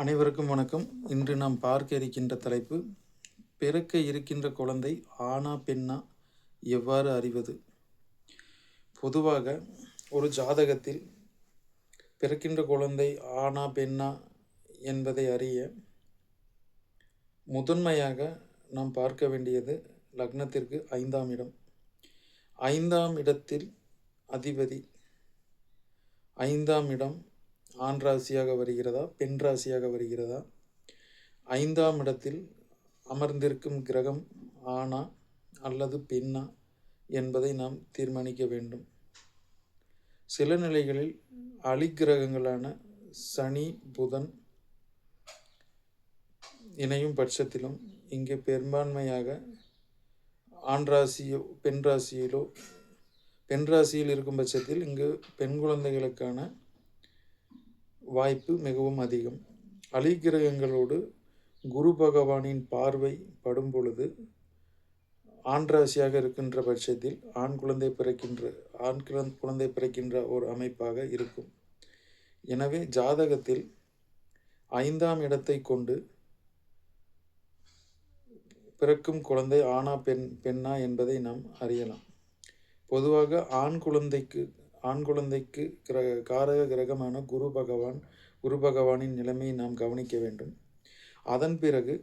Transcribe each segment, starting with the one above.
அனைவருக்கும் வணக்கம். இன்று நாம் பார்க்க இருக்கின்ற தலைப்பு, பிறக்க இருக்கின்ற குழந்தை ஆணா பெண்ணா எவ்வாறு அறிவது? பொதுவாக ஒரு ஜாதகத்தில் பிறக்கின்ற குழந்தை ஆணா பெண்ணா என்பதை அறிய முதன்மையாக நாம் பார்க்க வேண்டியது லக்னத்திற்கு 5ஆம் இடம். 5ஆம் இடத்தில் அதிபதி 5ஆம் இடம் ஆண் ராசியாக வருகிறதா, பெண் ராசியாக வருகிறதா? 5ஆம் இடத்தில் அமர்ந்திருக்கும் கிரகம் ஆணா அல்லது பெண்ணா என்பதை நாம் தீர்மானிக்க வேண்டும். சில நிலைகளில் அலிக்கிரகங்களான சனி, புதன் இணையும் பட்சத்திலும் இங்கே பெரும்பான்மையாக ஆண் ராசியோ பெண் ராசியிலோ, பெண் ராசியில் இருக்கும் பட்சத்தில் இங்கு பெண் குழந்தைகளுக்கான வாய்ப்பு மிகவும் அதிகம். அலிக்கிரகங்களோடு குரு பகவானின் பார்வை படும் பொழுது ஆண் ராசியாக இருக்கின்ற பட்சத்தில் ஆண் குழந்தை பிறக்கின்ற ஒரு அமைப்பாக இருக்கும். எனவே ஜாதகத்தில் 5ஆம் இடத்தை கொண்டு பிறக்கும் குழந்தை ஆணா பெண்ணா என்பதை நாம் அறியலாம். பொதுவாக ஆண் குழந்தைக்கு காரக கிரகமான குரு பகவானின் நிலைமையை நாம் கவனிக்க வேண்டும். அதன் பிறகு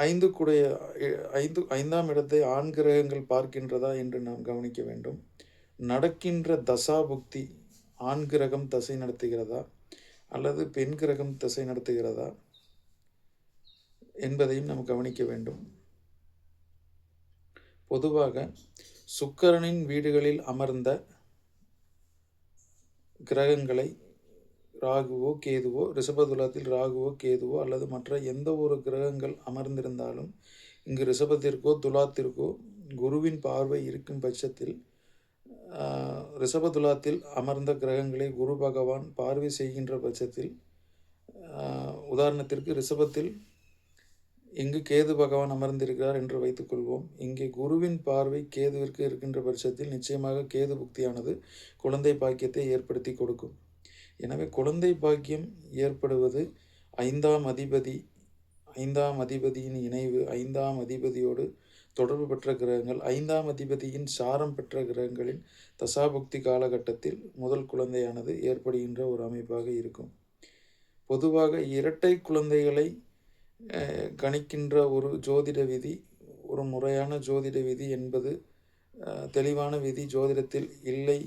5ஆம் இடத்தை ஆண் கிரகங்கள் பார்க்கின்றதா என்று நாம் கவனிக்க வேண்டும். நடக்கின்ற தசாபுக்தி ஆண் கிரகம் தசை நடத்துகிறதா அல்லது பெண் கிரகம் தசை நடத்துகிறதா என்பதையும் நாம் கவனிக்க வேண்டும். பொதுவாக சுக்கிரனின் வீடுகளில் அமர்ந்த கிரகங்களை ராகுவோ கேதுவோ, ரிஷபதுலத்தில் ராகுவோ கேதுவோ அல்லது மற்ற எந்த ஒரு கிரகங்கள் அமர்ந்திருந்தாலும் இங்கு ரிஷபத்திற்கோ துலாத்திற்கோ குருவின் பார்வை இருக்கும் பட்சத்தில் ரிஷபதுலாத்தில் அமர்ந்த கிரகங்களை குரு பகவான் பார்வை செய்கின்ற பட்சத்தில், உதாரணத்திற்கு ரிஷபத்தில் இங்கு கேது பகவான் அமர்ந்திருக்கிறார் என்று வைத்துக்கொள்வோம். இங்கே குருவின் பார்வை கேதுவிற்கு இருக்கின்ற பட்சத்தில் நிச்சயமாக கேது புக்தியானது குழந்தை பாக்கியத்தை ஏற்படுத்தி கொடுக்கும். எனவே குழந்தை பாக்கியம் ஏற்படுவது 5ஆம் அதிபதியின் இணைவு, 5ஆம் அதிபதியோடு தொடர்பு பெற்ற கிரகங்கள், 5ஆம் அதிபதியின் சாரம் பெற்ற கிரகங்களின் தசாபுக்தி காலகட்டத்தில் முதல் குழந்தையானது ஏற்படுகின்ற ஒரு அமைப்பாக இருக்கும். பொதுவாக இரட்டை குழந்தைகளை கணிக்கின்ற ஒரு ஜோதிட விதி, ஒரு முறையான ஜோதிட விதி என்பது தெளிவான விதி ஜோதிடத்தில் இல்லை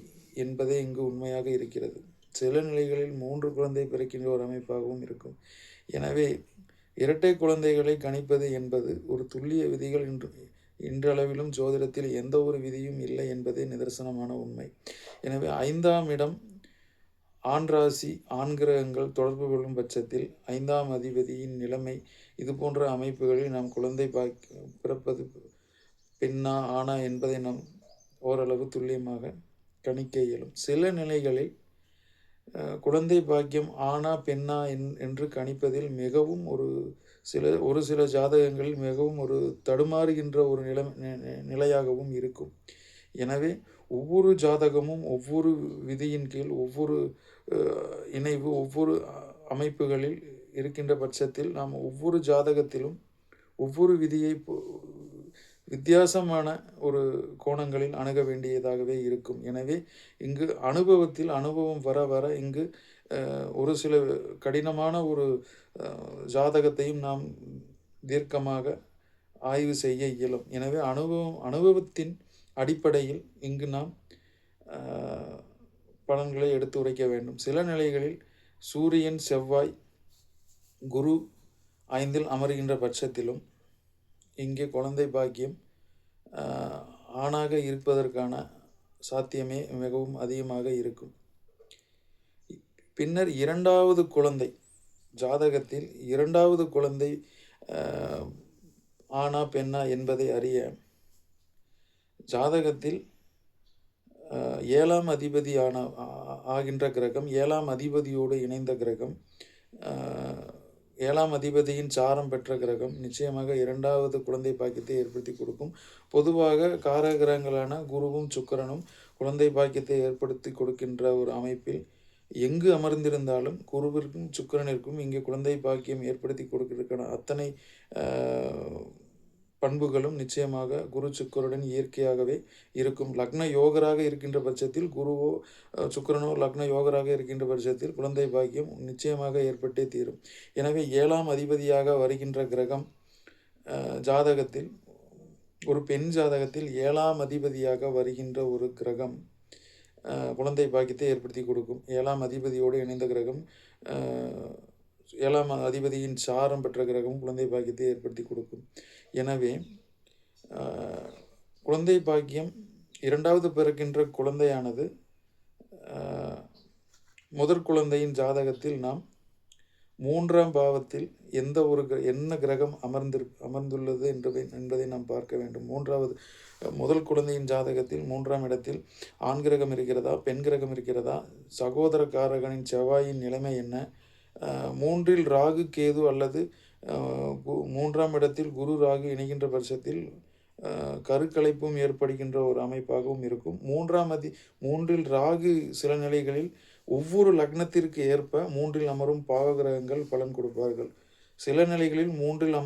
என்பதே இங்கு உண்மையாக இருக்கிறது. சில நிலைகளில் 3 குழந்தை பிறக்கின்ற ஒரு அமைப்பாகவும் இருக்கும். எனவே இரட்டை குழந்தைகளை கணிப்பது என்பது ஒரு துல்லிய விதிகள் இன்றளவிலும் ஜோதிடத்தில் எந்த ஒரு விதியும் இல்லை என்பதே நிதர்சனமான உண்மை. எனவே 5ஆம் இடம் ஆண் ராசி ஆண் கிரகங்கள் தொடர்பு கொள்ளும் பட்சத்தில் 5ஆம் அதிபதியின் நிலைமை, இது போன்ற அமைப்புகளில் நாம் குழந்தை பிறப்பது பெண்ணா ஆணா என்பதை நாம் ஓரளவு துல்லியமாக கணிக்க இயலும். சில நிலைகளில் குழந்தை பாக்கியம் ஆணா பெண்ணா என்று கணிப்பதில் மிகவும் ஒரு சில ஜாதகங்களில் மிகவும் ஒரு தடுமாறுகின்ற ஒரு நிலையாகவும் இருக்கும். எனவே ஒவ்வொரு ஜாதகமும் ஒவ்வொரு விதியின் கீழ், ஒவ்வொரு இணைவு, ஒவ்வொரு அமைப்புகளில் இருக்கின்ற பட்சத்தில் நாம் ஒவ்வொரு ஜாதகத்திலும் ஒவ்வொரு விதியை வித்தியாசமான ஒரு கோணங்களில் அணுக வேண்டியதாகவே இருக்கும். எனவே இங்கு அனுபவம் வர வர இங்கு ஒரு சில கடினமான ஒரு ஜாதகத்தையும் நாம் தீர்க்கமாக ஆய்வு செய்ய இயலும். எனவே அனுபவத்தின் அடிப்படையில் இங்கு நாம் பலன்களை எடுத்து உரைக்க வேண்டும். சில நிலைகளில் சூரியன், செவ்வாய், குரு 5இல் அமர்கின்ற பட்சத்திலும் இங்கே குழந்தை பாக்கியம் ஆணாக இருப்பதற்கான சாத்தியமே மிகவும் அதிகமாக இருக்கும். பின்னர் 2வது குழந்தை ஜாதகத்தில் 2வது குழந்தை ஆணா பெண்ணா என்பதை அறிய ஜாதகத்தில் 7ஆம் அதிபதி ஆகின்ற கிரகம், 7ஆம் அதிபதியோடு இணைந்த கிரகம், 7ஆம் அதிபதியின் சாரம் பெற்ற கிரகம் நிச்சயமாக 2வது குழந்தை பாக்கியத்தை ஏற்படுத்தி கொடுக்கும். பொதுவாக காரகிரகங்களான குருவும் சுக்கிரனும் குழந்தை பாக்கியத்தை ஏற்படுத்தி கொடுக்கின்ற ஒரு அமைப்பில் எங்கு அமர்ந்திருந்தாலும் குருவிற்கும் சுக்கிரனிற்கும் இங்கே குழந்தை பாக்கியம் ஏற்படுத்தி கொடுக்கிறதுக்கான அத்தனை பண்புகளும் நிச்சயமாக குரு சுக்கிரனுடன் இயற்கையாகவே இருக்கும். லக்ன யோகராக இருக்கின்ற பட்சத்தில் குருவோ சுக்கிரனோ லக்ன யோகராக இருக்கின்ற பட்சத்தில் குழந்தை பாக்கியம் நிச்சயமாக ஏற்பட்டே தீரும். எனவே 7ஆம் அதிபதியாக வருகின்ற கிரகம் ஜாதகத்தில் ஒரு பெண் ஜாதகத்தில் 7ஆம் அதிபதியாக வருகின்ற ஒரு கிரகம் குழந்தை பாக்கியத்தை ஏற்படுத்தி கொடுக்கும். 7ஆம் அதிபதியோடு இணைந்த கிரகம் 7ஆம் அதிபதியின் சாரம் பெற்ற கிரகம் குழந்தை பாக்கியத்தை ஏற்படுத்தி கொடுக்கும். எனவே குழந்தை பாக்கியம் 2வது பிறக்கின்ற குழந்தையானது முதற் குழந்தையின் ஜாதகத்தில் நாம் 3ஆம் பாவத்தில் என்ன கிரகம் அமர்ந்துள்ளது என்பதை நாம் பார்க்க வேண்டும். முதல் குழந்தையின் ஜாதகத்தில் 3ஆம் இடத்தில் ஆண் கிரகம் இருக்கிறதா, பெண் கிரகம் இருக்கிறதா, சகோதரக்காரகனின் செவ்வாயின் நிலைமை என்ன, 3இல் ராகு கேது அல்லது 3ஆம் இடத்தில் குரு ராகு இணைகின்ற பட்சத்தில் கருக்கலைப்பும் ஏற்படுகின்ற ஒரு அமைப்பாகவும் இருக்கும். 3இல் ராகு சில நிலைகளில் ஒவ்வொரு லக்னத்திற்கு ஏற்ப 3இல் அமரும் பாவகிரகங்கள் பலன் கொடுப்பார்கள். சில நிலைகளில் 3இல்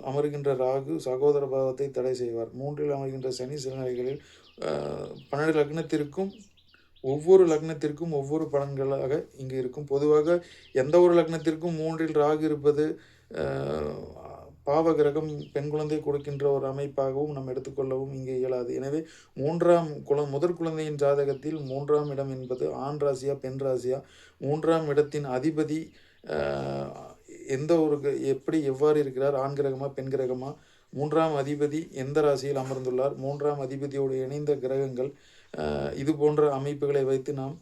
அமருகின்ற ராகு சகோதர பாவத்தை தடை செய்வார். 3இல் அமர்கின்ற சனி சில நிலைகளில் 12 லக்னத்திற்கும் ஒவ்வொரு பலன்களாக இங்கு இருக்கும். பொதுவாக எந்த ஒரு லக்னத்திற்கும் 3இல் ராகு இருப்பது பாவகிரகம் பெண் குழந்தை கொடுக்கின்ற ஒரு அமைப்பாகவும் நாம் எடுத்துக்கொள்ளவும் இங்கே இயலாது. எனவே முதற் குழந்தையின் ஜாதகத்தில் 3ஆம் இடம் என்பது ஆண் ராசியா பெண் ராசியா, 3ஆம் இடத்தின் அதிபதி எவ்வாறு இருக்கிறார், ஆண் கிரகமா பெண் கிரகமா, 3ஆம் அதிபதி எந்த ராசியில் அமர்ந்துள்ளார், 3ஆம் அதிபதியோடு இணைந்த கிரகங்கள், இது போன்ற அமைப்புகளை வைத்து நாம்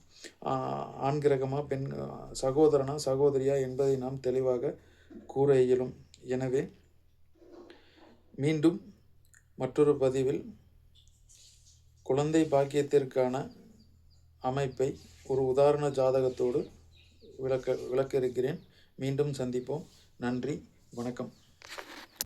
ஆண் கிரகமா பெண் சகோதரனா சகோதரியா என்பதை நாம் தெளிவாக கூற இயலும். எனவே மீண்டும் மற்றொரு பதிவில் குழந்தை பாக்கியத்திற்கான அமைப்பை ஒரு உதாரண ஜாதகத்தோடு விளக்க இருக்கிறேன். மீண்டும் சந்திப்போம். நன்றி, வணக்கம்.